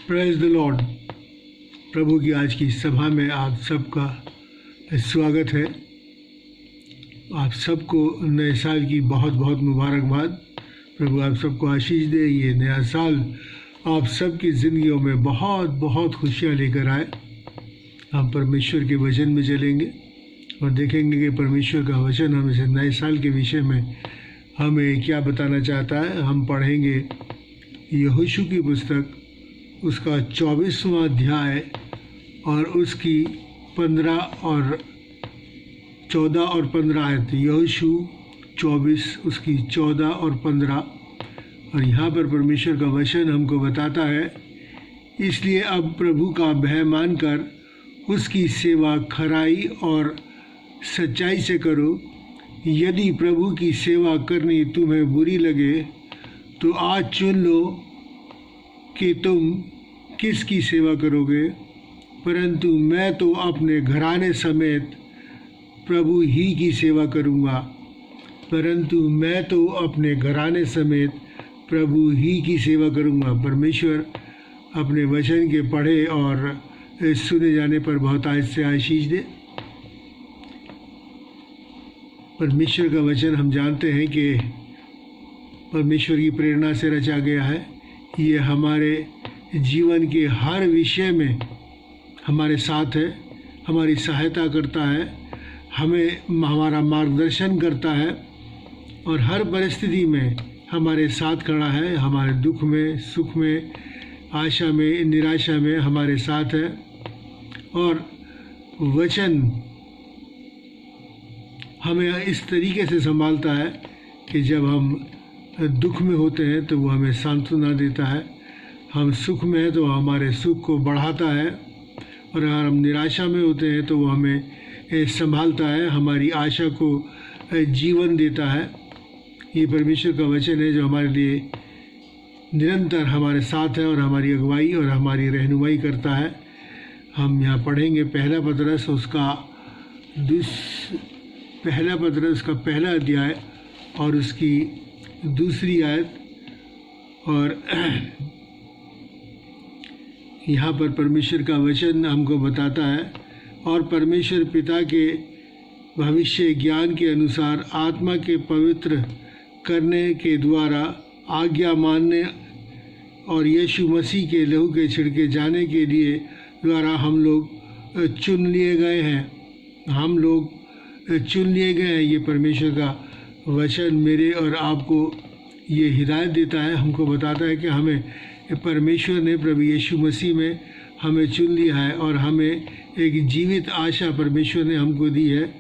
Praise the Lord. प्रभु की आज की सभा में आप सबका स्वागत है। आप सबको नए साल की बहुत बहुत मुबारकबाद। प्रभु आप सबको आशीष दे। ये नया साल आप सबकी ज़िंदगियों में बहुत बहुत खुशियाँ लेकर आए। हम परमेश्वर के वचन में चलेंगे और देखेंगे कि परमेश्वर का वचन हमें से नए साल के विषय में हमें क्या बताना चाहता है। हम पढ़ेंगे यहोशू की पुस्तक, उसका 24वां अध्याय और उसकी 14 और 15 आयत। यहोशू 24 उसकी 14 और 15। और यहाँ पर परमेश्वर का वचन हमको बताता है, इसलिए अब प्रभु का भय मानकर उसकी सेवा खराई और सच्चाई से करो। यदि प्रभु की सेवा करनी तुम्हें बुरी लगे तो आज चुन लो कि तुम किसकी सेवा करोगे, परंतु मैं तो अपने घराने समेत प्रभु ही की सेवा करूँगा। परमेश्वर अपने वचन के पढ़े और सुने जाने पर बहुत से आशीष दे। परमेश्वर का वचन हम जानते हैं कि परमेश्वर की प्रेरणा से रचा गया है। ये हमारे जीवन के हर विषय में हमारे साथ है, हमारी सहायता करता है, हमारा मार्गदर्शन करता है और हर परिस्थिति में हमारे साथ खड़ा है। हमारे दुख में, सुख में, आशा में, निराशा में हमारे साथ है। और वचन हमें इस तरीके से संभालता है कि जब हम दुख में होते हैं तो वो हमें सांत्वना देता है, हम सुख में हैं तो हमारे सुख को बढ़ाता है, और अगर हम निराशा में होते हैं तो वो हमें संभालता है, हमारी आशा को जीवन देता है। ये परमेश्वर का वचन है जो हमारे लिए निरंतर हमारे साथ है और हमारी अगुवाई और हमारी रहनुमाई करता है। हम यहाँ पढ़ेंगे पहला पतरस उसका पहला अध्याय और उसकी दूसरी आयत। और यहाँ पर परमेश्वर का वचन हमको बताता है, और परमेश्वर पिता के भविष्य ज्ञान के अनुसार आत्मा के पवित्र करने के द्वारा आज्ञा मानने और यीशु मसीह के लहू के छिड़के जाने के लिए द्वारा हम लोग चुन लिए गए हैं। ये परमेश्वर का वचन मेरे और आपको ये हिदायत देता है, हमको बताता है कि हमें परमेश्वर ने प्रभु यीशु मसीह में हमें चुन लिया है और हमें एक जीवित आशा परमेश्वर ने हमको दी है।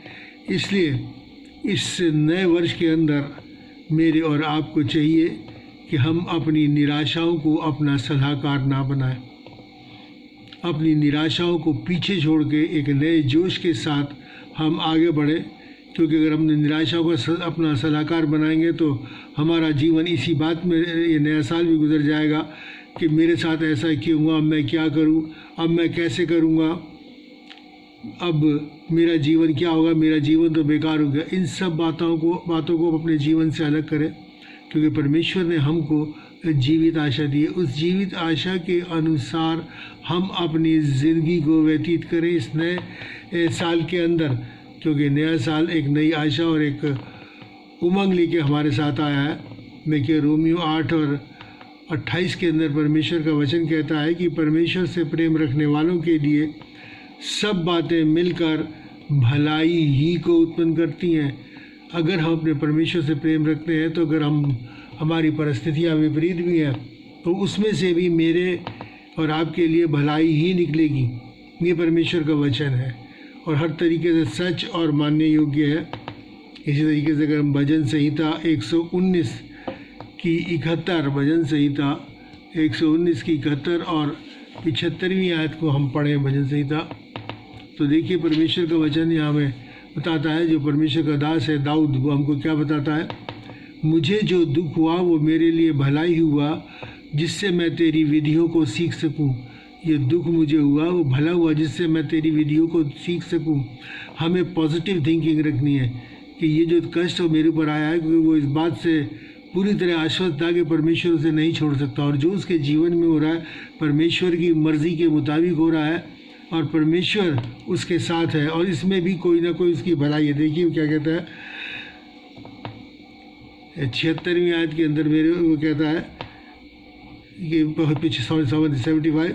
इसलिए इस नए वर्ष के अंदर मेरे और आपको चाहिए कि हम अपनी निराशाओं को अपना सलाहकार ना बनाएं, अपनी निराशाओं को पीछे छोड़ के एक नए जोश के साथ हम आगे बढ़ें। क्योंकि अगर हमने निराशाओं को अपना सलाहकार बनाएंगे तो हमारा जीवन इसी बात में ये नया साल भी गुजर जाएगा कि मेरे साथ ऐसा क्यों हुआ, अब मैं क्या करूं, अब मैं कैसे करूंगा, अब मेरा जीवन क्या होगा, मेरा जीवन तो बेकार हो गया। इन सब बातों को अपने जीवन से अलग करें, क्योंकि परमेश्वर ने हमको जीवित आशा दी है। उस जीवित आशा के अनुसार हम अपनी ज़िंदगी को व्यतीत करें इस नए साल के अंदर, क्योंकि नया साल एक नई आशा और एक उमंग लेके हमारे साथ आया है। देखिए रोमियो 8 और 28 के अंदर परमेश्वर का वचन कहता है कि परमेश्वर से प्रेम रखने वालों के लिए सब बातें मिलकर भलाई ही को उत्पन्न करती हैं। अगर हम अपने परमेश्वर से प्रेम रखते हैं तो अगर हमारी परिस्थितियाँ विपरीत भी हैं तो उसमें से भी मेरे और आपके लिए भलाई ही निकलेगी। ये परमेश्वर का वचन है और हर तरीके से सच और मानने योग्य है। इसी तरीके से अगर हम भजन संहिता 119 की 71 और 75वीं आयत को हम पढ़ें भजन संहिता, तो देखिए परमेश्वर का वचन यहाँ हमें बताता है, जो परमेश्वर का दास है दाऊद, वो हमको क्या बताता है। मुझे जो दुख हुआ वो मेरे लिए भलाई हुआ, जिससे मैं तेरी विधियों को सीख सकूं। ये दुख मुझे हुआ वो भला हुआ जिससे मैं तेरी विधियों को सीख सकूं। हमें पॉजिटिव थिंकिंग रखनी है कि ये जो कष्ट मेरे ऊपर आया है, क्योंकि वो इस बात से पूरी तरह आश्वस्त था कि परमेश्वर उसे नहीं छोड़ सकता, और जो उसके जीवन में हो रहा है परमेश्वर की मर्ज़ी के मुताबिक हो रहा है और परमेश्वर उसके साथ है, और इसमें भी कोई ना कोई उसकी भलाई है। देखिए क्या कहता है 76वीं आयत के अंदर मेरे वो कहता है कि बहुत पीछे 75,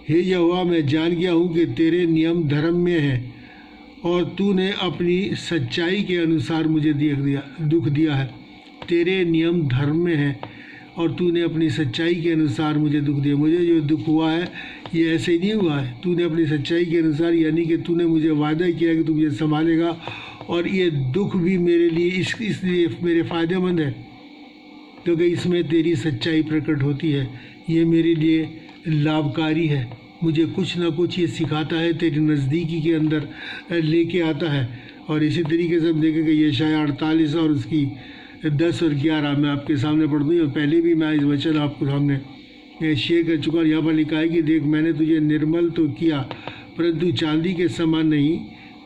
हे यहोवा मैं जान गया हूँ कि तेरे नियम धर्म में हैं और तूने अपनी सच्चाई के अनुसार मुझे दुख दिया है। तेरे नियम धर्म में हैं और तूने अपनी सच्चाई के अनुसार मुझे दुख दिया। मुझे जो दुख हुआ है ये ऐसे ही नहीं हुआ है, तूने अपनी सच्चाई के अनुसार, यानी कि तूने मुझे वादा किया कि तू मुझे संभालेगा, और ये दुख भी मेरे लिए इसलिए मेरे फ़ायदेमंद है क्योंकि इसमें तेरी सच्चाई प्रकट होती है। ये मेरे लिए लाभकारी है, मुझे कुछ ना कुछ ये सिखाता है, तेरी नज़दीकी के अंदर लेके आता है। और इसी तरीके से हम देखेंगे यशायाह 48 और उसकी 10 और 11 मैं आपके सामने पढ़ दूँ, और पहले भी मैं इस वचन आपको सामने शेयर कर चुका। और यहाँ पर लिखा है कि देख मैंने तुझे निर्मल तो किया परंतु चांदी के समान नहीं,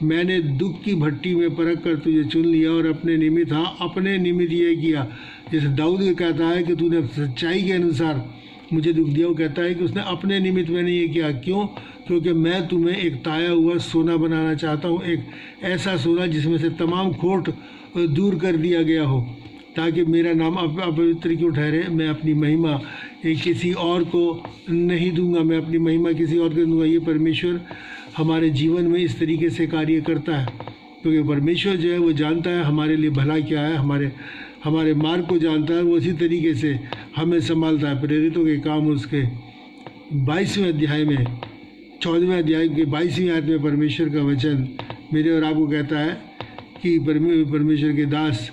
मैंने दुख की भट्टी में परख कर तुझे चुन लिया और अपने निमित्त, हाँ अपने निमित्त ये किया। जैसे दाऊद ये कहता है कि तूने सच्चाई के अनुसार मुझे दुख दिया, वो कहता है कि उसने अपने निमित्त मैंने ये किया। क्यों? क्योंकि मैं तुम्हें एक ताया हुआ सोना बनाना चाहता हूँ, एक ऐसा सोना जिसमें से तमाम खोट दूर कर दिया गया हो, ताकि मेरा नाम अपवित्र क्यों ठहरे। मैं अपनी महिमा किसी और को नहीं दूंगा, मैं अपनी महिमा किसी और को दूंगा। ये परमेश्वर हमारे जीवन में इस तरीके से कार्य करता है, क्योंकि परमेश्वर जो है वो जानता है हमारे लिए भला क्या है, हमारे मार्ग को जानता है, वो इसी तरीके से हमें संभालता है। प्रेरितों के काम उसके 22वें अध्याय में 14वें अध्याय के 22वीं आयत में परमेश्वर का वचन मेरे और आपको कहता है कि परमेश्वर के दास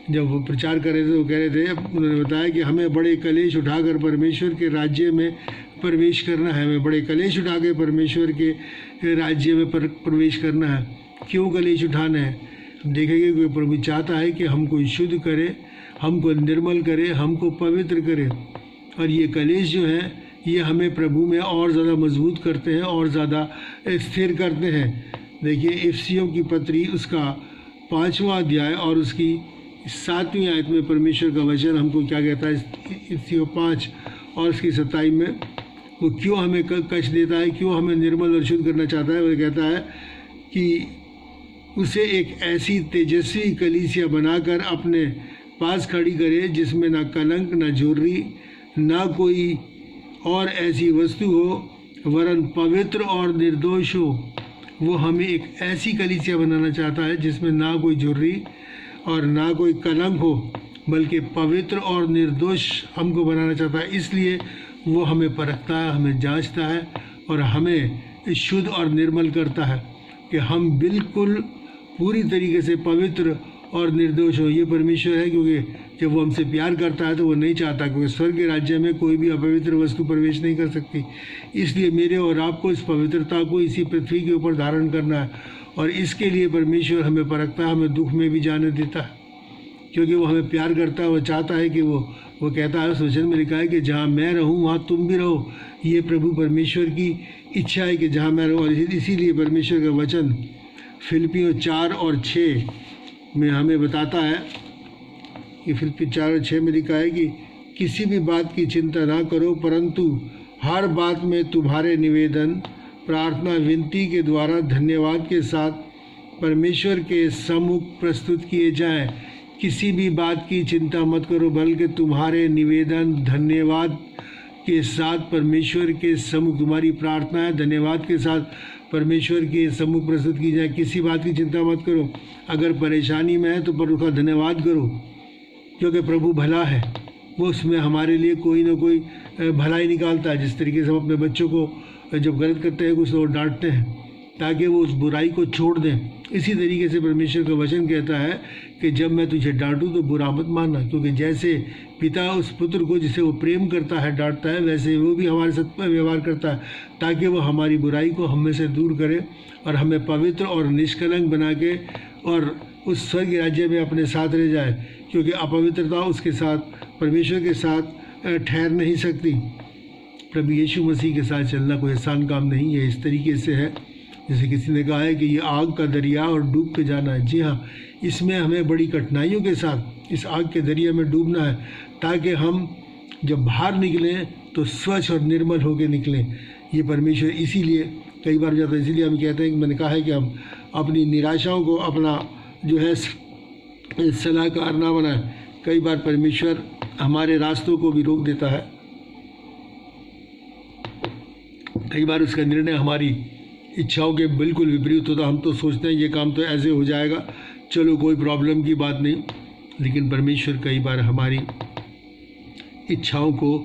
जब वो प्रचार कर रहे थे, वो कह रहे थे, उन्होंने बताया कि हमें बड़े कलेश उठाकर परमेश्वर के राज्य में प्रवेश करना है। हमें बड़े कलेश उठा के परमेश्वर के राज्य में प्रवेश करना है। क्यों कलेश उठाना है? देखेंगे कि प्रभु चाहता है कि हमको शुद्ध करे, हमको निर्मल करे, हमको पवित्र करे, और ये कलेश जो है ये हमें प्रभु में और ज़्यादा मजबूत करते हैं और ज़्यादा स्थिर करते हैं। देखिए इफिसियों की पत्री उसका 5वां अध्याय और उसकी 7वीं आयत में परमेश्वर का वचन हमको क्या कहता है। इफिसियों 5 और उसकी 27 में वो क्यों हमें कष्ट देता है, क्यों हमें निर्मल और शुद्ध करना चाहता है। वो कहता है कि उसे एक ऐसी तेजस्वी कलीसिया बनाकर अपने पास खड़ी करे जिसमें ना कलंक, ना झुर्री, ना कोई और ऐसी वस्तु हो, वरन पवित्र और निर्दोष हो। वो हमें एक ऐसी कलीसिया बनाना चाहता है जिसमें ना कोई झुर्री और ना कोई कलंक हो, बल्कि पवित्र और निर्दोष हमको बनाना चाहता है। इसलिए वो हमें परखता है, हमें जांचता है और हमें शुद्ध और निर्मल करता है कि हम बिल्कुल पूरी तरीके से पवित्र और निर्दोष हो। ये परमेश्वर है, क्योंकि जब वो हमसे प्यार करता है तो वो नहीं चाहता, क्योंकि स्वर्ग के राज्य में कोई भी अपवित्र वस्तु प्रवेश नहीं कर सकती। इसलिए मेरे और आपको इस पवित्रता को इसी पृथ्वी के ऊपर धारण करना है, और इसके लिए परमेश्वर हमें परखता है, हमें दुख में भी जाने देता है, क्योंकि वो हमें प्यार करता है। वो चाहता है कि वो कहता है, उस वचन में लिखा है कि जहाँ मैं रहूँ वहाँ तुम भी रहो। ये प्रभु परमेश्वर की इच्छा है कि जहाँ मैं रहूँ, और इसीलिए परमेश्वर का वचन फिलिपियों 4 और 6 में हमें बताता है कि फिलिपियों 4 और 6 में लिखा है कि किसी भी बात की चिंता ना करो, परंतु हर बात में तुम्हारे निवेदन, प्रार्थना, विनती के द्वारा धन्यवाद के साथ परमेश्वर के सम्मुख प्रस्तुत किए जाएं। किसी भी बात की चिंता मत करो, बल्कि तुम्हारे निवेदन धन्यवाद के साथ परमेश्वर के सम्मुख, तुम्हारी प्रार्थनाएं धन्यवाद के साथ परमेश्वर के सम्मुख प्रस्तुत की जाए। किसी बात की चिंता मत करो। अगर परेशानी में है तो पर उसका धन्यवाद करो, क्योंकि प्रभु भला है, वो उसमें हमारे लिए कोई ना कोई भलाई निकालता है। जिस तरीके से हम अपने बच्चों को जब गलत करते हैं कुछ तो डांटते हैं ताकि वो उस बुराई को छोड़ दें, इसी तरीके से परमेश्वर का वचन कहता है कि जब मैं तुझे डांटूं तो बुरा मत मानना, क्योंकि जैसे पिता उस पुत्र को जिसे वो प्रेम करता है डांटता है, वैसे वो भी हमारे साथ व्यवहार करता है, ताकि वो हमारी बुराई को हम में से दूर करे और हमें पवित्र और निष्कलंक बना के और उस स्वर्ग राज्य में अपने साथ रह जाए। क्योंकि अपवित्रता उसके साथ, परमेश्वर के साथ ठहर नहीं सकती। प्रभु यीशु मसीह के साथ चलना कोई आसान काम नहीं है। इस तरीके से है जैसे किसी ने कहा है कि ये आग का दरिया और डूब के जाना है। जी हाँ, इसमें हमें बड़ी कठिनाइयों के साथ इस आग के दरिया में डूबना है, ताकि हम जब बाहर निकलें तो स्वच्छ और निर्मल होकर निकलें। ये परमेश्वर इसीलिए कई बार जाता है, इसीलिए हम कहते हैं कि मैंने कहा है कि हम अपनी निराशाओं को अपना जो है सलाहकार ना बनाए। कई बार परमेश्वर हमारे रास्तों को भी रोक देता है, कई बार उसका निर्णय हमारी इच्छाओं के बिल्कुल विपरीत होता। हम तो सोचते हैं ये काम तो ऐसे हो जाएगा, चलो कोई प्रॉब्लम की बात नहीं, लेकिन परमेश्वर कई बार हमारी इच्छाओं को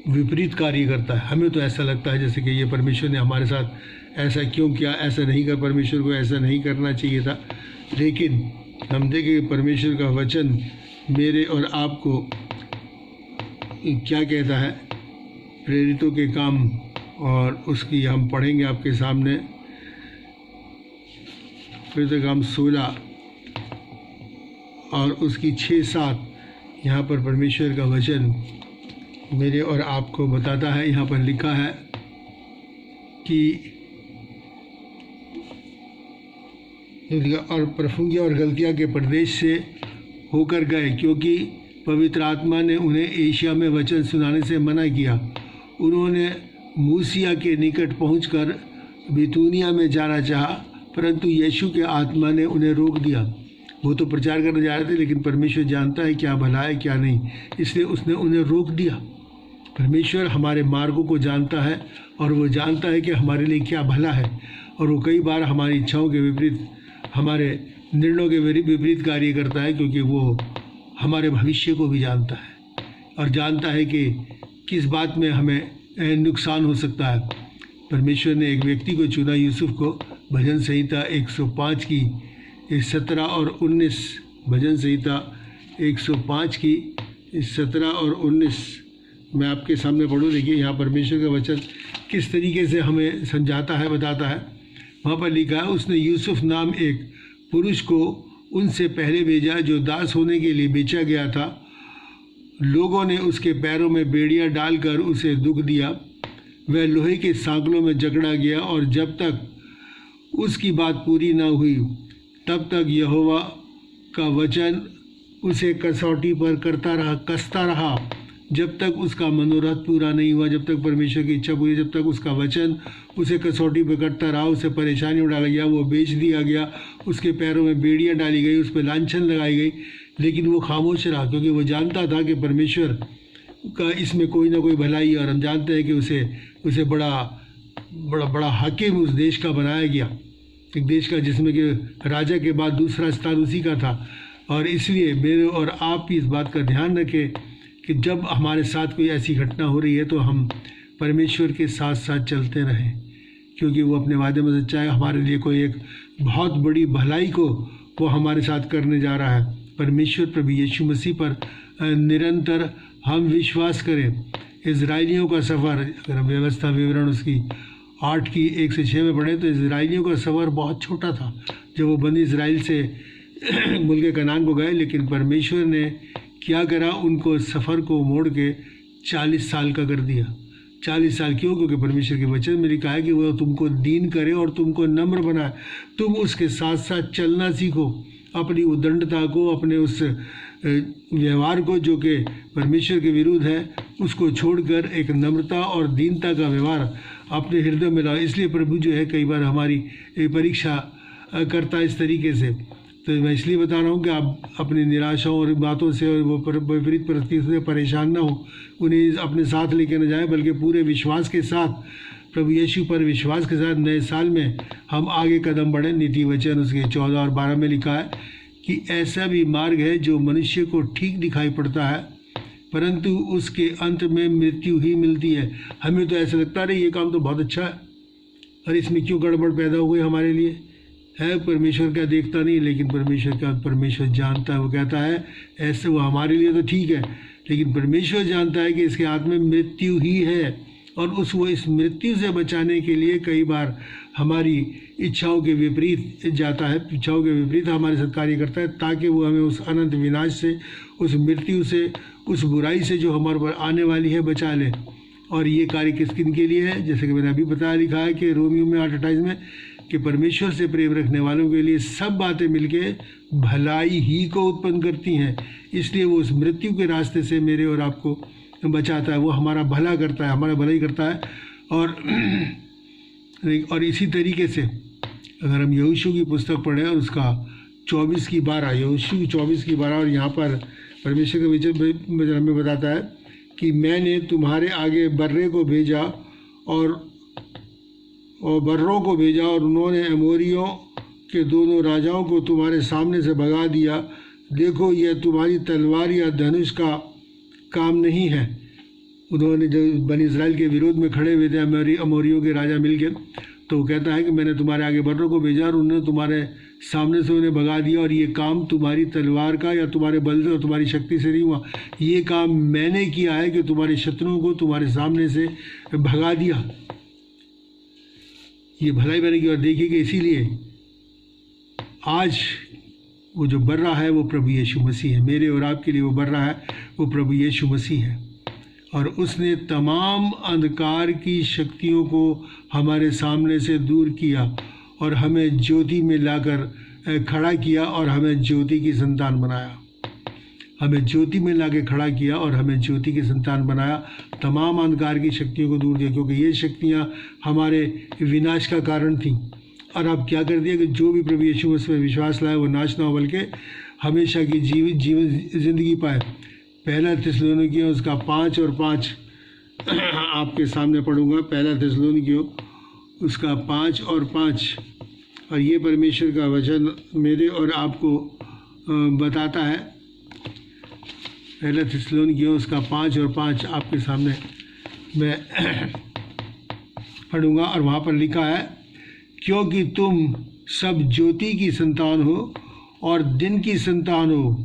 विपरीत कार्य करता है। हमें तो ऐसा लगता है जैसे कि ये परमेश्वर ने हमारे साथ ऐसा क्यों किया, ऐसा नहीं कर, परमेश्वर को ऐसा नहीं करना चाहिए था। लेकिन हम देखें परमेश्वर का वचन मेरे और आपको क्या कहता है, प्रेरितों के काम, और उसकी हम पढ़ेंगे आपके सामने। प्रेरितों के काम 16 और उसकी 6-7 यहाँ पर परमेश्वर का वचन मेरे और आपको बताता है। यहाँ पर लिखा है कि और प्रफुंगिया और गलतिया के प्रदेश से होकर गए, क्योंकि पवित्र आत्मा ने उन्हें एशिया में वचन सुनाने से मना किया। उन्होंने मूसिया के निकट पहुंचकर बितूनिया में जाना चाहा, परंतु यीशु के आत्मा ने उन्हें रोक दिया। वो तो प्रचार करने जा रहे थे, लेकिन परमेश्वर जानता है क्या भला है क्या नहीं, इसलिए उसने उन्हें रोक दिया। परमेश्वर हमारे मार्गों को जानता है और वो जानता है कि हमारे लिए क्या भला है, और वो कई बार हमारी इच्छाओं के विपरीत, हमारे निर्णयों के विपरीत कार्य करता है, क्योंकि वो हमारे भविष्य को भी जानता है और जानता है कि किस बात में हमें नुकसान हो सकता है। परमेश्वर ने एक व्यक्ति को चुना, यूसुफ को। भजन संहिता 105 की 17 और 19, भजन संहिता 105 की 17 और 19 मैं आपके सामने पढ़ूँ। देखिए यहाँ परमेश्वर का वचन किस तरीके से हमें समझाता है, बताता है। वहाँ पर लिखा है, उसने यूसुफ नाम एक पुरुष को उनसे पहले भेजा जो दास होने के लिए बेचा गया था। लोगों ने उसके पैरों में बेड़ियां डालकर उसे दुख दिया। वह लोहे के सांकलों में जकड़ा गया, और जब तक उसकी बात पूरी न हुई तब तक यहोवा का वचन उसे कसौटी पर कसता रहा, जब तक उसका मनोरथ पूरा नहीं हुआ। जब तक परमेश्वर की इच्छा पूरी, जब तक उसका वचन उसे कसौटी पर करता रहा, उसे परेशानी में डाला गया, वो बेच दिया गया, उसके पैरों में बेड़ियां डाली गई, उस पर लांछन लगाई गई, लेकिन वो खामोश रहा, क्योंकि वो जानता था कि परमेश्वर का इसमें कोई ना कोई भलाई है। और हम जानते हैं कि उसे बड़ा हाकिम उस देश का बनाया गया, एक देश का जिसमें कि राजा के बाद दूसरा स्थान उसी का था। और इसलिए मेरे और आप भी इस बात का ध्यान रखें कि जब हमारे साथ कोई ऐसी घटना हो रही है तो हम परमेश्वर के साथ साथ चलते रहें, क्योंकि वो अपने वादे में सच्चा है। हमारे लिए कोई एक बहुत बड़ी भलाई को वो हमारे साथ करने जा रहा है। परमेश्वर प्रभु यीशु मसीह पर निरंतर हम विश्वास करें। इजराइलियों का सफ़र, अगर हम व्यवस्था विवरण उसकी 8 की 1 से 6 में पढ़े तो इजराइलियों का सफ़र बहुत छोटा था जब वो बनी इजराइल से मुल्क कनान को गए। लेकिन परमेश्वर ने क्या करा, उनको सफ़र को मोड़ के 40 साल का कर दिया। 40 साल क्यों? क्योंकि परमेश्वर के वचन में लिखा है कि वह तुमको दीन करे और तुमको नम्र बनाए। तुम उसके साथ साथ चलना सीखो, अपनी उद्दंडता को, अपने उस व्यवहार को जो कि परमेश्वर के विरुद्ध है, उसको छोड़कर एक नम्रता और दीनता का व्यवहार अपने हृदय में लाओ। इसलिए प्रभु जो है कई बार हमारी परीक्षा करता है इस तरीके से। तो मैं इसलिए बता रहा हूँ कि आप अपनी निराशाओं और बातों से और वो विपरीत परिस्थितियों से परेशान ना हो, उन्हें अपने साथ लेके न जाएं, बल्कि पूरे विश्वास के साथ, प्रभु यीशु पर विश्वास के साथ नए साल में हम आगे कदम बढ़ें। नीति वचन उसके 14 और 12 में लिखा है कि ऐसा भी मार्ग है जो मनुष्य को ठीक दिखाई पड़ता है, परंतु उसके अंत में मृत्यु ही मिलती है। हमें तो ऐसा लगता है ये काम तो बहुत अच्छा है, और इसमें क्यों गड़बड़ पैदा हो गई हमारे लिए है। परमेश्वर क्या देखता नहीं, लेकिन परमेश्वर जानता है। वो कहता है ऐसे वो हमारे लिए तो ठीक है, लेकिन परमेश्वर जानता है कि इसके हाथ में मृत्यु ही है, और वो इस मृत्यु से बचाने के लिए कई बार हमारी इच्छाओं के विपरीत जाता है, इच्छाओं के विपरीत हमारे साथ कार्य करता है, ताकि वो हमें उस अनंत विनाश से, उस मृत्यु से, उस बुराई से जो हमारे पर आने वाली है बचा ले। और ये कार्य किस किन के लिए है? जैसे कि मैंने अभी बताया, लिखा है कि रोमियो में 8:28 में कि परमेश्वर से प्रेम रखने वालों के लिए सब बातें मिलके भलाई ही को उत्पन्न करती हैं। इसलिए वो उस मृत्यु के रास्ते से मेरे और आपको बचाता है। वो हमारा भला करता है, हमारा भला ही करता है। और इसी तरीके से अगर हम यहोशू की पुस्तक पढ़ें और उसका 24:12, यहोशू 24:12, और यहाँ पर परमेश्वर का वचन हमें बताता है कि मैंने तुम्हारे आगे बर्रे को भेजा और बर्रों को भेजा, और उन्होंने अमोरियों के दोनों राजाओं को तुम्हारे सामने से भगा दिया। देखो, यह तुम्हारी तलवार या धनुष का काम नहीं है। उन्होंने जब बनी इस्राएल के विरोध में खड़े हुए थे अमोरियों के राजा मिलकर, तो वो कहता है कि मैंने तुम्हारे आगे बर्रों को भेजा और उन्होंने तुम्हारे सामने से उन्हें भगा दिया, और ये काम तुम्हारी तलवार का या तुम्हारे बल से और तुम्हारी शक्ति से नहीं हुआ। ये काम मैंने किया है कि तुम्हारे शत्रुओं को तुम्हारे सामने से भगा दिया। ये भलाई मैंने की। और देखिए कि इसीलिए आज वो जो बर्रा है वो प्रभु यीशु मसीह है। मेरे और आपके लिए वो बर्रा है, वो प्रभु यीशु मसीह है। और उसने तमाम अंधकार की शक्तियों को हमारे सामने से दूर किया और हमें ज्योति में लाकर खड़ा किया और हमें ज्योति की संतान बनाया। हमें ज्योति में लाके खड़ा किया और हमें ज्योति की संतान बनाया। तमाम अंधकार की शक्तियों को दूर किया, क्योंकि ये शक्तियाँ हमारे विनाश का कारण थीं। और अब क्या कर दिया कि जो भी प्रभु यीशु मसीह में विश्वास लाए वो नाश ना हो बल्कि हमेशा की जीवन जिंदगी पाए। पहला थिस्सलुनीकियों उसका 5 और 5 आपके सामने पढ़ूंगा। पहला थिस्सलुनीकियों उसका 5 और 5, और ये परमेश्वर का वचन मेरे और आपको बताता है। पहला थिस्सलुनीकियों उसका 5 और 5 आपके सामने मैं पढ़ूंगा, और वहाँ पर लिखा है, क्योंकि तुम सब ज्योति की संतान हो और दिन की संतान हो।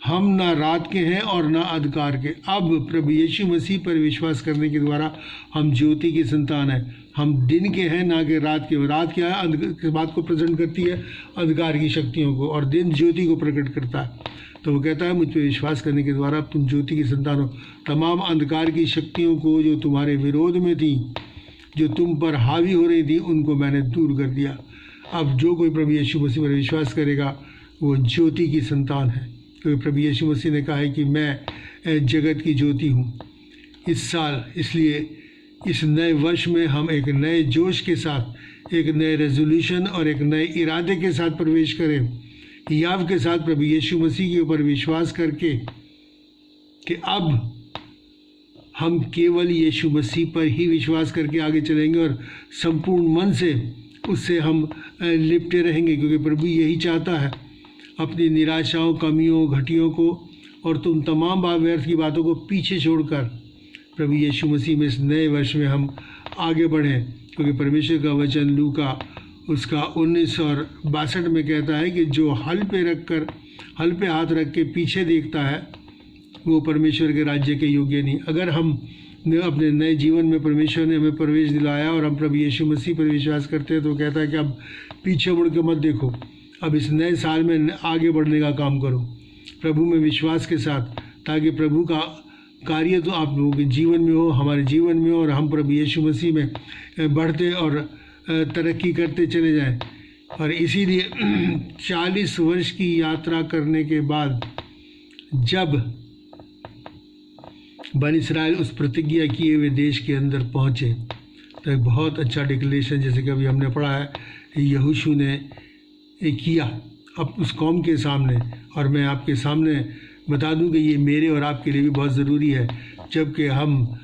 हम ना रात के हैं और ना अंधकार के। अब प्रभु यीशु मसीह पर विश्वास करने के द्वारा हम ज्योति की संतान हैं। हम दिन के हैं ना कि रात के। रात क्या है? अंधकार बात को प्रेजेंट करती है, अंधकार की शक्तियों को, और दिन ज्योति को प्रकट करता है। तो वो कहता है मुझ पर विश्वास करने के द्वारा अब तुम ज्योति की संतान हो। तमाम अंधकार की शक्तियों को जो तुम्हारे विरोध में थी, जो तुम पर हावी हो रही थी, उनको मैंने दूर कर दिया। अब जो कोई प्रभु यीशु मसीह पर विश्वास करेगा वो ज्योति की संतान है, क्योंकि प्रभु यीशु मसीह ने कहा है कि मैं जगत की ज्योति हूँ। इस साल इसलिए इस नए वर्ष में हम एक नए जोश के साथ, एक नए रेजोल्यूशन और एक नए इरादे के साथ प्रवेश करें, याव के साथ प्रभु यीशु मसीह के ऊपर विश्वास करके कि अब हम केवल यीशु मसीह पर ही विश्वास करके आगे चलेंगे और संपूर्ण मन से उससे हम लिपटे रहेंगे, क्योंकि प्रभु यही चाहता है। अपनी निराशाओं, कमियों, घटियों को और तुम तमाम व्यर्थ की बातों को पीछे छोड़कर प्रभु यीशु मसीह में इस नए वर्ष में हम आगे बढ़ें, क्योंकि परमेश्वर का वचन लूका उसका 19 और 62 में कहता है कि जो हल पे हाथ रख के पीछे देखता है वो परमेश्वर के राज्य के योग्य नहीं। अगर हम अपने नए जीवन में परमेश्वर ने हमें प्रवेश दिलाया और हम प्रभु यीशु मसीह पर विश्वास करते हैं, तो कहता है कि अब पीछे मुड़ के मत देखो, अब इस नए साल में आगे बढ़ने का काम करो प्रभु में विश्वास के साथ, ताकि प्रभु का कार्य तो आप लोगों के जीवन में हो, हमारे जीवन में हो, और हम प्रभु यीशु मसीह में बढ़ते और तरक्की करते चले जाएं। और इसीलिए 40 वर्ष की यात्रा करने के बाद जब बनी इस्राएल उस प्रतिज्ञा किए हुए देश के अंदर पहुँचे, तो एक बहुत अच्छा डिक्लेरेशन, जैसे कि अभी हमने पढ़ा है, यहोशू ने किया अब उस कौम के सामने। और मैं आपके सामने बता दूं कि ये मेरे और आपके लिए भी बहुत ज़रूरी है। जबकि हम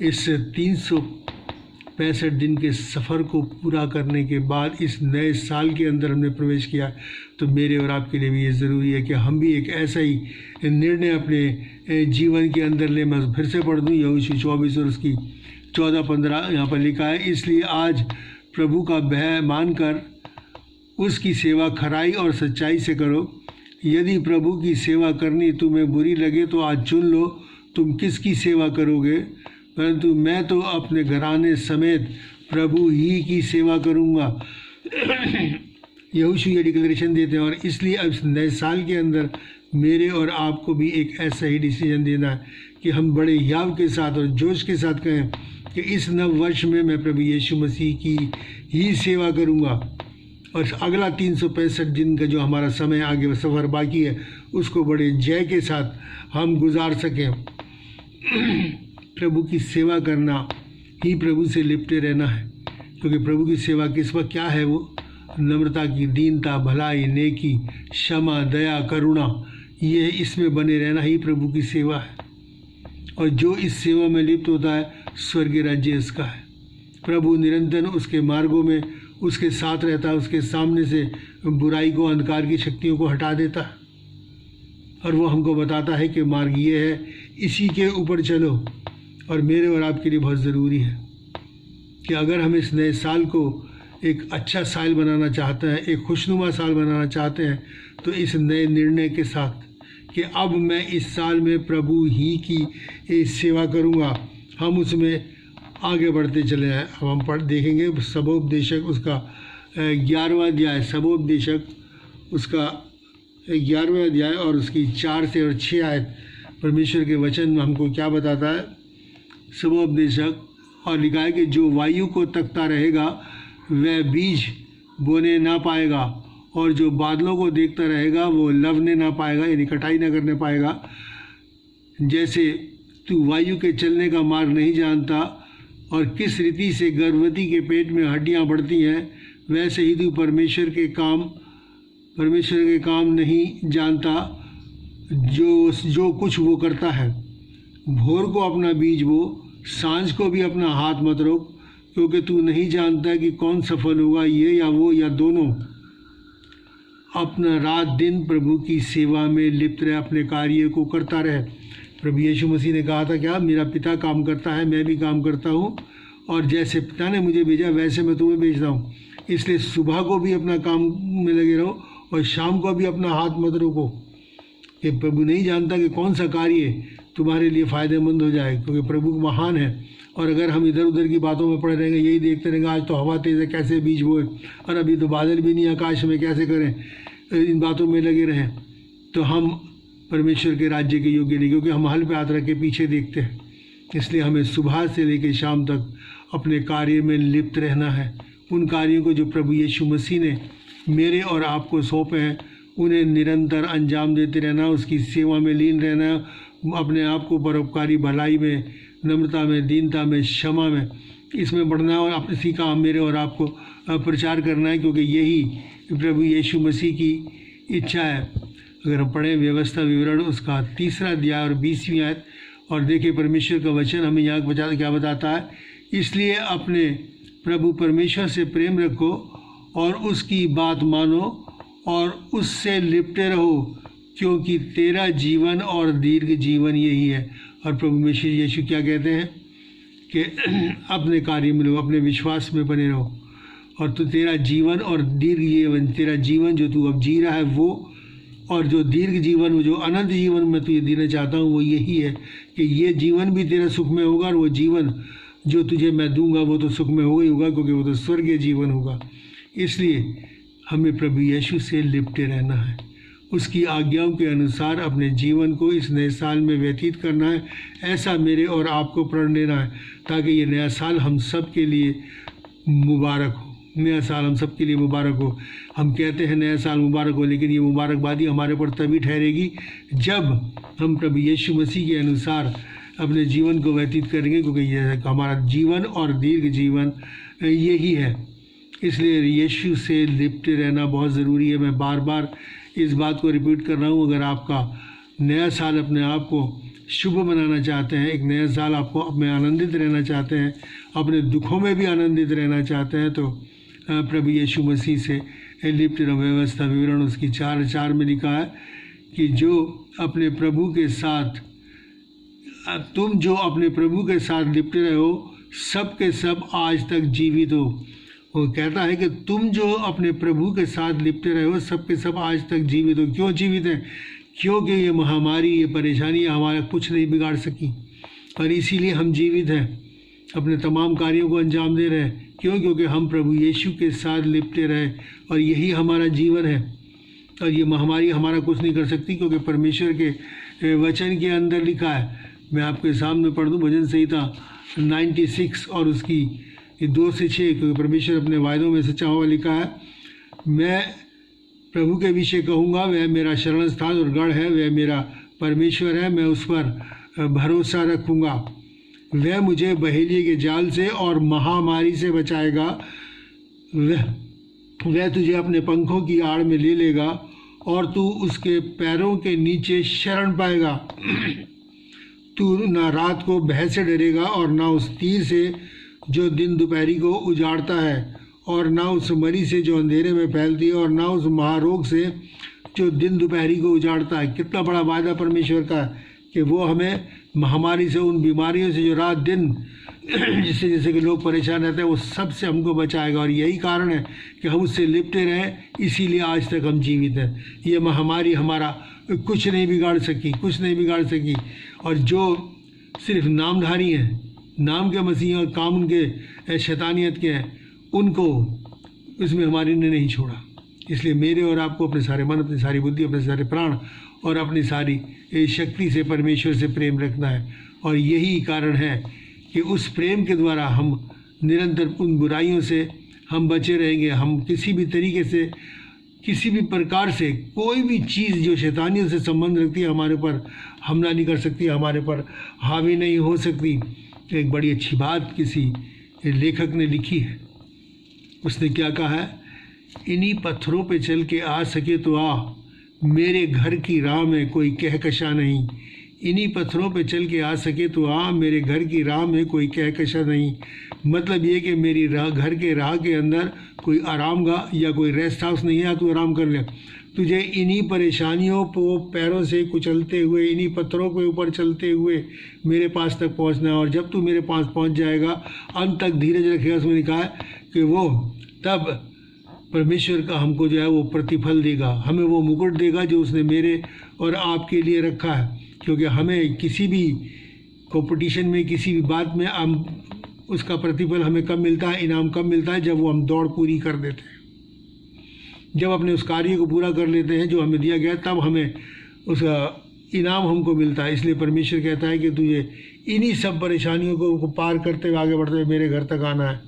इस 365 दिन के सफ़र को पूरा करने के बाद इस नए साल के अंदर हमने प्रवेश किया, तो मेरे और आपके लिए भी ये ज़रूरी है कि हम भी एक ऐसा ही निर्णय अपने जीवन के अंदर ले। मैं फिर से पढ़ दूँ यहोशू 24 और उसकी 14-15 यहाँ पर लिखा है, इसलिए आज प्रभु का भय मानकर उसकी सेवा खराई और सच्चाई से करो। यदि प्रभु की सेवा करनी तुम्हें बुरी लगे तो आज चुन लो तुम किसकी सेवा करोगे, परंतु मैं तो अपने घराने समेत प्रभु ही की सेवा करूँगा। यहोशू ये डिक्लेरेशन देते हैं। और इसलिए अब इस नए साल के अंदर मेरे और आपको भी एक ऐसा ही डिसीजन देना है कि हम बड़े याव के साथ और जोश के साथ कहें कि इस नव वर्ष में मैं प्रभु यीशु मसीह की ही सेवा करूँगा। और अगला 365 दिन का जो हमारा समय आगे सफ़र बाकी है उसको बड़े जय के साथ हम गुजार सकें। प्रभु की सेवा करना ही प्रभु से लिपटे रहना है, क्योंकि प्रभु की सेवा किस वक्त क्या है? वो नम्रता की, दीनता, भलाई, नेकी, क्षमा, दया, करुणा, ये इसमें बने रहना ही प्रभु की सेवा है। और जो इस सेवा में लिप्त होता है स्वर्गीय राज्य इसका है। प्रभु निरंतर उसके मार्गों में उसके साथ रहता है, उसके सामने से बुराई को, अंधकार की शक्तियों को हटा देता है और वो हमको बताता है कि मार्ग ये है, इसी के ऊपर चलो। और मेरे और आपके लिए बहुत ज़रूरी है कि अगर हम इस नए साल को एक अच्छा साल बनाना चाहते हैं, एक खुशनुमा साल बनाना चाहते हैं, तो इस नए निर्णय के साथ कि अब मैं इस साल में प्रभु ही की सेवा करूंगा, हम उसमें आगे बढ़ते चले जाएँ। अब हम देखेंगे सबोपदेशक उसका 11वां अध्याय, सबोपदेशक उसका 11वां अध्याय और उसकी 4 से 6 आयत परमेश्वर के वचन में हमको क्या बताता है। सबोपदेशक और लिखा है कि जो वायु को तकता रहेगा वह बीज बोने ना पाएगा, और जो बादलों को देखता रहेगा वो लवने ना पाएगा, यानी कटाई ना करने पाएगा। जैसे तू वायु के चलने का मार्ग नहीं जानता और किस रीति से गर्भवती के पेट में हड्डियां बढ़ती हैं, वैसे ही तू परमेश्वर के काम नहीं जानता जो कुछ वो करता है। भोर को अपना बीज बो, सांझ को भी अपना हाथ मत रोक, क्योंकि तू नहीं जानता कि कौन सफल होगा, ये या वो या दोनों। अपना रात दिन प्रभु की सेवा में लिप्त रहे, अपने कार्य को करता रहे। प्रभु यीशु मसीह ने कहा था क्या? मेरा पिता काम करता है, मैं भी काम करता हूँ, और जैसे पिता ने मुझे भेजा वैसे मैं तुम्हें भेजता हूँ। इसलिए सुबह को भी अपना काम में लगे रहो और शाम को भी अपना हाथ मत रोको। कि प्रभु नहीं जानता कि कौन सा कार्य तुम्हारे लिए फ़ायदेमंद हो जाए, क्योंकि प्रभु महान है। और अगर हम इधर उधर की बातों में पड़े रहेंगे, यही देखते रहेंगे आज तो हवा तेज़ है कैसे बीज बोए, और अभी तो बादल भी नहीं आकाश में कैसे करें, इन बातों में लगे रहें, तो हम परमेश्वर के राज्य के योग्य नहीं, क्योंकि हम हल पे हाथ रख के पीछे देखते हैं। इसलिए हमें सुबह से लेकर शाम तक अपने कार्य में लिप्त रहना है। उन कार्यों को जो प्रभु यीशु मसीह ने मेरे और आपको सौंपे हैं उन्हें निरंतर अंजाम देते रहना, उसकी सेवा में लीन रहना, अपने आप को परोपकारी, भलाई में, नम्रता में, दीनता में, क्षमा में, इसमें बढ़ना और इसी का मेरे और आपको प्रचार करना है, क्योंकि यही प्रभु यीशु मसीह की इच्छा है। अगर हम पढ़ें व्यवस्था विवरण उसका 3रा अध्याय और 20वीं आयत और देखिए परमेश्वर का वचन हमें यहाँ क्या बताता है। इसलिए अपने प्रभु परमेश्वर से प्रेम रखो और उसकी बात मानो और उससे लिपटे रहो, क्योंकि तेरा जीवन और दीर्घ जीवन यही है। और प्रभु यीशु क्या कहते हैं कि अपने कार्य में रहो, अपने विश्वास में बने रहो, और तो तेरा जीवन और दीर्घ जीवन, तेरा जीवन जो तू अब जी रहा है वो, और जो दीर्घ जीवन, जो अनंत जीवन मैं तुझे देना चाहता हूँ वो यही है कि ये जीवन भी तेरा सुख में होगा, और वो जीवन जो तुझे मैं दूंगा वो तो सुख में होगा ही होगा, क्योंकि वो तो स्वर्गीय जीवन होगा। इसलिए हमें प्रभु यीशु से लिपटे रहना है, उसकी आज्ञाओं के अनुसार अपने जीवन को इस नए साल में व्यतीत करना है। ऐसा मेरे और आपको प्रण लेना है, ताकि ये नया साल हम सब के लिए मुबारक हो। नया साल हम सब के लिए मुबारक हो। हम कहते हैं नया साल मुबारक हो, लेकिन ये मुबारकबादी हमारे पर तभी ठहरेगी जब हम प्रभु यीशु मसीह के अनुसार अपने जीवन को व्यतीत करेंगे, क्योंकि यह हमारा जीवन और दीर्घ जीवन यही है। इसलिए यीशु से लिपटे रहना बहुत ज़रूरी है। मैं बार बार इस बात को रिपीट कर रहा हूँ। अगर आपका नया साल अपने आप को शुभ बनाना चाहते हैं, एक नया साल आपको अपने आनंदित रहना चाहते हैं, अपने दुखों में भी आनंदित रहना चाहते हैं, तो प्रभु यीशु मसीह से लिप्ट रहो। व्यवस्था विवरण उसकी 4:4 में लिखा है कि जो अपने प्रभु के साथ, तुम जो अपने प्रभु के साथ लिपटे रहे हो सब के सब आज तक जीवित हो। वो कहता है कि तुम जो अपने प्रभु के साथ लिपटे रहे हो सब के सब आज तक जीवित हो। क्यों जीवित हैं? क्योंकि ये महामारी, ये परेशानी हमारा कुछ नहीं बिगाड़ सकी, और इसीलिए हम जीवित हैं, अपने तमाम कार्यों को अंजाम दे रहे हैं। क्यों? क्योंकि हम प्रभु यीशु के साथ लिपटे रहे, और यही हमारा जीवन है। और ये महामारी हमारा कुछ नहीं कर सकती, क्योंकि परमेश्वर के वचन के अंदर लिखा है। मैं आपके सामने पढ़ दूँ भजन संहिता 96 और उसकी 2 से 6, क्योंकि परमेश्वर अपने वायदों में सच्चा हुआ लिखा है। मैं प्रभु के विषय कहूँगा, वह मेरा शरण स्थान और गढ़ है, वह मेरा परमेश्वर है, मैं उस पर भरोसा रखूँगा। वह मुझे बहेलिए के जाल से और महामारी से बचाएगा। वह तुझे अपने पंखों की आड़ में ले लेगा और तू उसके पैरों के नीचे शरण पाएगा। तू ना रात को भय से डरेगा और ना उस तीर से जो दिन दोपहरी को उजाड़ता है, और ना उस मरी से जो अंधेरे में फैलती है, और ना उस महारोग से जो दिन दोपहरी को उजाड़ता है। कितना बड़ा वादा परमेश्वर का कि वो हमें महामारी से, उन बीमारियों से जो रात दिन जिससे जैसे कि लोग परेशान रहते हैं, वो सब से हमको बचाएगा। और यही कारण है कि हम उससे लिपटे रहें, इसीलिए आज तक हम जीवित हैं। ये महामारी हमारा कुछ नहीं बिगाड़ सकी, कुछ नहीं बिगाड़ सकी। और जो सिर्फ नामधारी हैं, नाम के मसीह और काम उनके शैतानियत के हैं, उनको इसमें हमारी ने नहीं छोड़ा। इसलिए मेरे और आपको अपने सारे मन, अपनी सारी बुद्धि, अपने सारे प्राण और अपनी सारी शक्ति से परमेश्वर से प्रेम रखना है। और यही कारण है कि उस प्रेम के द्वारा हम निरंतर उन बुराइयों से हम बचे रहेंगे। हम किसी भी तरीके से, किसी भी प्रकार से, कोई भी चीज़ जो शैतानियत से संबंध रखती है हमारे पर हमला नहीं कर सकती, हमारे पर हावी नहीं हो सकती। तो एक बड़ी अच्छी बात किसी लेखक ने लिखी है। उसने क्या कहा है, इन्हीं पत्थरों पे चल के आ सके तो आ, मेरे घर की राह में कोई कहकशा नहीं। इन्हीं पत्थरों पे चल के आ सके तो आ, मेरे घर की राह में कोई कहकशा नहीं। मतलब ये कि मेरी घर के राह के अंदर कोई आराम गाह या कोई रेस्ट हाउस नहीं है, तू आराम कर ले। तुझे इन्हीं परेशानियों को पैरों से कुचलते हुए, इन्हीं पत्थरों के ऊपर चलते हुए मेरे पास तक पहुंचना है। और जब तू मेरे पास पहुंच जाएगा, अंत तक धीरज रखेगा, उसमें लिखा है कि वो तब परमेश्वर का हमको जो है वो प्रतिफल देगा, हमें वो मुकुट देगा जो उसने मेरे और आपके लिए रखा है। क्योंकि हमें किसी भी कंपटीशन में, किसी भी बात में हम उसका प्रतिफल हमें कब मिलता है, इनाम कब मिलता है, जब वो हम दौड़ पूरी कर देते हैं, जब अपने उस कार्य को पूरा कर लेते हैं जो हमें दिया गया, तब हमें उसका इनाम हमको मिलता है। इसलिए परमेश्वर कहता है कि तुझे इन्हीं सब परेशानियों को पार करते हुए, आगे बढ़ते हुए मेरे घर तक आना है,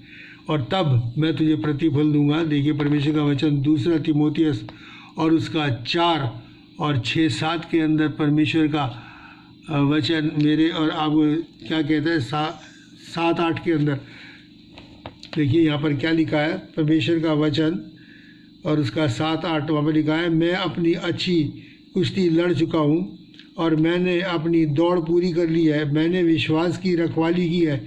और तब मैं तुझे प्रतिफल दूंगा। देखिए परमेश्वर का वचन 2 तीमुथियुस और उसका 4 और 6, 7 के अंदर परमेश्वर का वचन मेरे और आप क्या कहते हैं, 7, 8 के अंदर देखिए यहाँ पर क्या लिखा है। परमेश्वर का वचन और उसका 7, 8 वहाँ पर लिखा है, मैं अपनी अच्छी कुश्ती लड़ चुका हूँ और मैंने अपनी दौड़ पूरी कर ली है। मैंने विश्वास की रखवाली की है।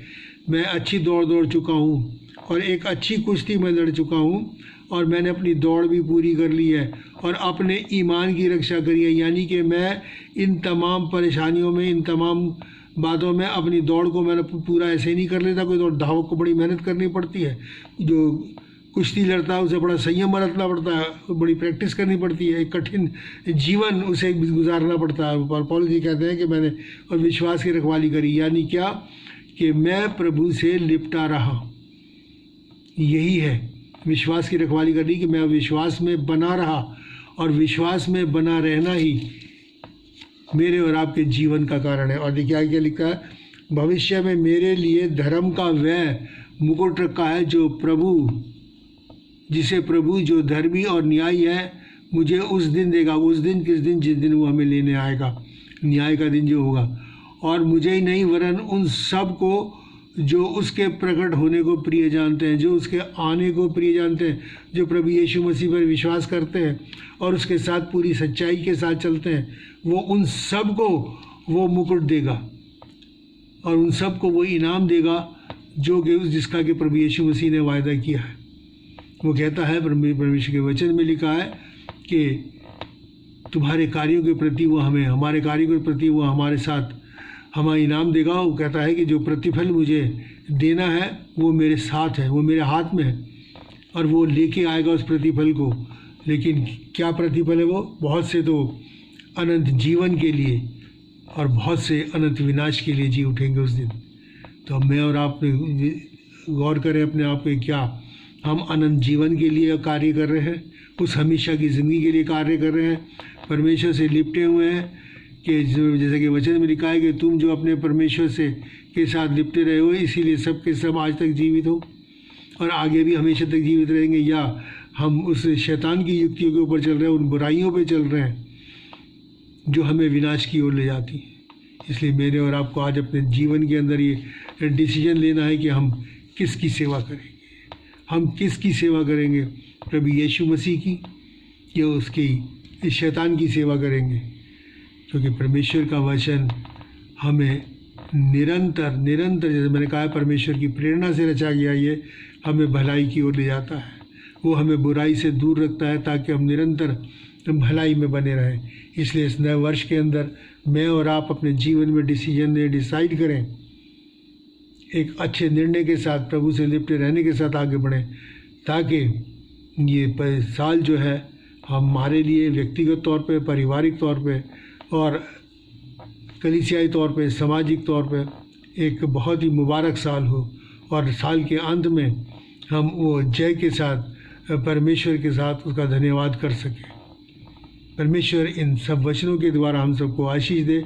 मैं अच्छी दौड़ चुका हूँ और एक अच्छी कुश्ती में लड़ चुका हूँ और मैंने अपनी दौड़ भी पूरी कर ली है और अपने ईमान की रक्षा करी है। यानी कि मैं इन तमाम परेशानियों में, इन तमाम बातों में अपनी दौड़ को मैंने पूरा ऐसे नहीं कर लेता। कोई दौड़ धावक को बड़ी मेहनत करनी पड़ती है, जो कुश्ती लड़ता है उसे बड़ा संयम बरतना पड़ता है, बड़ी प्रैक्टिस करनी पड़ती है, एक कठिन जीवन उसे गुजारना पड़ता है। और पौलुस जी कहते हैं कि मैंने और विश्वास की रखवाली करी, यानी क्या कि मैं प्रभु से लिपटा रहा। यही है विश्वास की रखवाली करनी, कि मैं विश्वास में बना रहा, और विश्वास में बना रहना ही मेरे और आपके जीवन का कारण है। और देखिए आगे क्या लिखा है, भविष्य में मेरे लिए धर्म का वह मुकुट रखा है जो प्रभु, जिसे प्रभु जो धर्मी और न्यायी है मुझे उस दिन देगा। उस दिन किस दिन? जिस दिन वो हमें लेने आएगा, न्याय का दिन जो होगा। और मुझे ही नहीं वरन उन सब को जो उसके प्रकट होने को प्रिय जानते हैं, जो उसके आने को प्रिय जानते हैं, जो प्रभु यीशु मसीह पर विश्वास करते हैं और उसके साथ पूरी सच्चाई के साथ चलते हैं, वो उन सब को वो मुकुट देगा और उन सब को वो इनाम देगा जो कि जिसका कि प्रभु यीशु मसीह ने वायदा किया है। वो कहता है, परमेश्वर के वचन में लिखा है कि तुम्हारे कार्यों के प्रति वो हमें, हमारे कार्यों के प्रति वो हमारे साथ हमारा इनाम देगा। वो कहता है कि जो प्रतिफल मुझे देना है वो मेरे साथ है, वो मेरे हाथ में है और वो लेके आएगा उस प्रतिफल को। लेकिन क्या प्रतिफल है वो? बहुत से तो अनंत जीवन के लिए और बहुत से अनंत विनाश के लिए जी उठेंगे उस दिन। तो मैं और आप गौर करें अपने आप पे, क्या हम अनंत जीवन के लिए कार्य कर रहे हैं, उस हमेशा की ज़िंदगी के लिए कार्य कर रहे हैं, परमेश्वर से लिपटे हुए हैं कि जैसे कि वचन में लिखा है कि तुम जो अपने परमेश्वर से के साथ लिपटे रहे हो, इसीलिए सब के सब आज तक जीवित हो और आगे भी हमेशा तक जीवित रहेंगे। या हम उस शैतान की युक्तियों के ऊपर चल रहे हैं, उन बुराइयों पे चल रहे हैं जो हमें विनाश की ओर ले जाती हैं। इसलिए मेरे और आपको आज अपने जीवन के अंदर ये डिसीजन लेना है कि हम किसकी सेवा करेंगे। हम किसकी सेवा करेंगे, प्रभु यीशु मसीह की या उसकी इस शैतान की सेवा करेंगे। क्योंकि परमेश्वर का वचन हमें निरंतर निरंतर, जैसे मैंने कहा, परमेश्वर की प्रेरणा से रचा गया, ये हमें भलाई की ओर ले जाता है। वो हमें बुराई से दूर रखता है ताकि हम निरंतर भलाई में बने रहें। इसलिए इस नए वर्ष के अंदर मैं और आप अपने जीवन में डिसीजन लें, डिसाइड करें, एक अच्छे निर्णय के साथ प्रभु से लिपटे रहने के साथ आगे बढ़ें, ताकि ये साल जो है हमारे लिए व्यक्तिगत तौर पे, पारिवारिक तौर पे और कलीसियाई तौर पे, सामाजिक तौर पे एक बहुत ही मुबारक साल हो। और साल के अंत में हम वो जय के साथ, परमेश्वर के साथ उसका धन्यवाद कर सकें। परमेश्वर इन सब वचनों के द्वारा हम सबको आशीष दे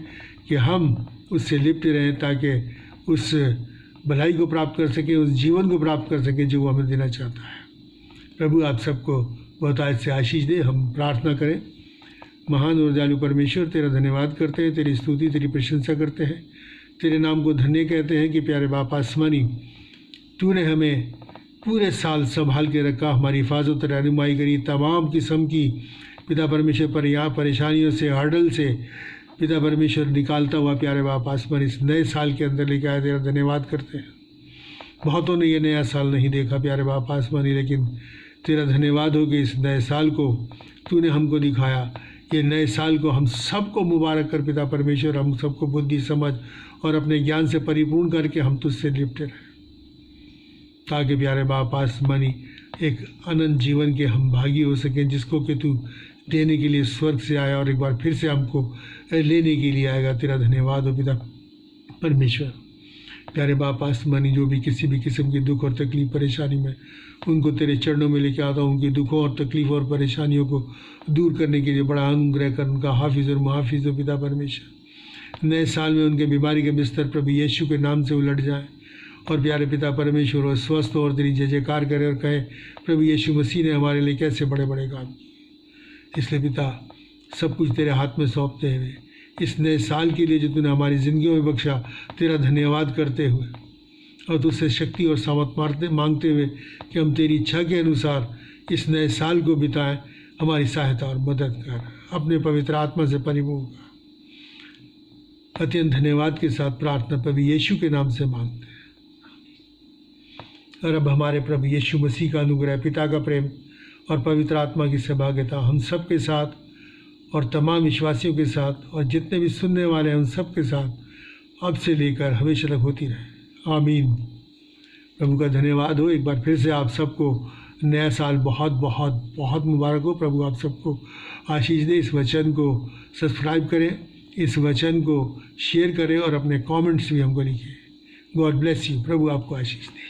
कि हम उससे लिपटे रहें, ताकि उस भलाई को प्राप्त कर सकें, उस जीवन को प्राप्त कर सकें जो वो हमें देना चाहता है। प्रभु आप सबको बहुत आज से आशीष दे। हम प्रार्थना करें। महान और दयालु परमेश्वर, तेरा धन्यवाद करते हैं, तेरी स्तुति, तेरी प्रशंसा करते हैं, तेरे नाम को धन्य कहते हैं कि प्यारे बाप आसमानी, तूने हमें पूरे साल संभाल के रखा, हमारी हिफाजत रहनुमाई करी, तमाम किस्म की पिता परमेश्वर पर यहाँ परेशानियों से, हर्डल से पिता परमेश्वर निकालता हुआ प्यारे बाप आसमान इस नए साल के अंदर लेके आए। तेरा धन्यवाद करते हैं। बहुतों ने ये नया साल नहीं देखा प्यारे बाप आसमानी, लेकिन तेरा धन्यवाद हो कि इस नए साल को तूने हमको दिखाया। ये नए साल को हम सबको मुबारक कर पिता परमेश्वर, हम सबको बुद्धि, समझ और अपने ज्ञान से परिपूर्ण करके हम तुझसे लिपटे रहें, ताकि प्यारे बाप आसमानी एक अनंत जीवन के हम भागी हो सकें, जिसको कि तू देने के लिए स्वर्ग से आया और एक बार फिर से हमको लेने के लिए आएगा। तेरा धन्यवाद हो पिता परमेश्वर। प्यारे बाप आसमानी, जो भी किसी भी किस्म की दुख और तकलीफ परेशानी में, उनको तेरे चरणों में लेके आता हूँ। उनकी दुखों और तकलीफ़ों और परेशानियों को दूर करने के लिए बड़ा अनुग्रह कर, उनका हाफिज़ और मुहाफिज़ हो पिता परमेश्वर। नए साल में उनके बीमारी के बिस्तर प्रभु यीशु के नाम से उलट जाए और प्यारे पिता परमेश्वर और स्वस्थ और तेरी जय जयकार करे और कहे, प्रभु यीशु मसीह ने हमारे लिए कैसे बड़े बड़े काम किए। इसलिए पिता सब कुछ तेरे हाथ में सौंपते हुए इस नए साल के लिए जो तूने हमारी ज़िंदगियों में बख्शा, तेरा धन्यवाद करते हुए और तुझसे शक्ति और सामर्थ मांगते हुए कि हम तेरी इच्छा के अनुसार इस नए साल को बिताएं, हमारी सहायता और मदद कर, अपने पवित्र आत्मा से परिपूर्ण कर। अत्यंत धन्यवाद के साथ प्रार्थना प्रभु यीशु के नाम से मांगते हैं। और अब हमारे प्रभु यीशु मसीह का अनुग्रह, पिता का प्रेम और पवित्र आत्मा की सहभागिता हम सब के साथ और तमाम विश्वासियों के साथ और जितने भी सुनने वाले हैं उन सब के साथ अब से लेकर हमेशा तक होती रहे। आमीन। प्रभु का धन्यवाद हो। एक बार फिर से आप सबको नया साल बहुत बहुत बहुत मुबारक हो। प्रभु आप सबको आशीष दे। इस वचन को सब्सक्राइब करें, इस वचन को शेयर करें और अपने कमेंट्स भी हमको लिखें। God bless you. प्रभु आपको आशीष दे।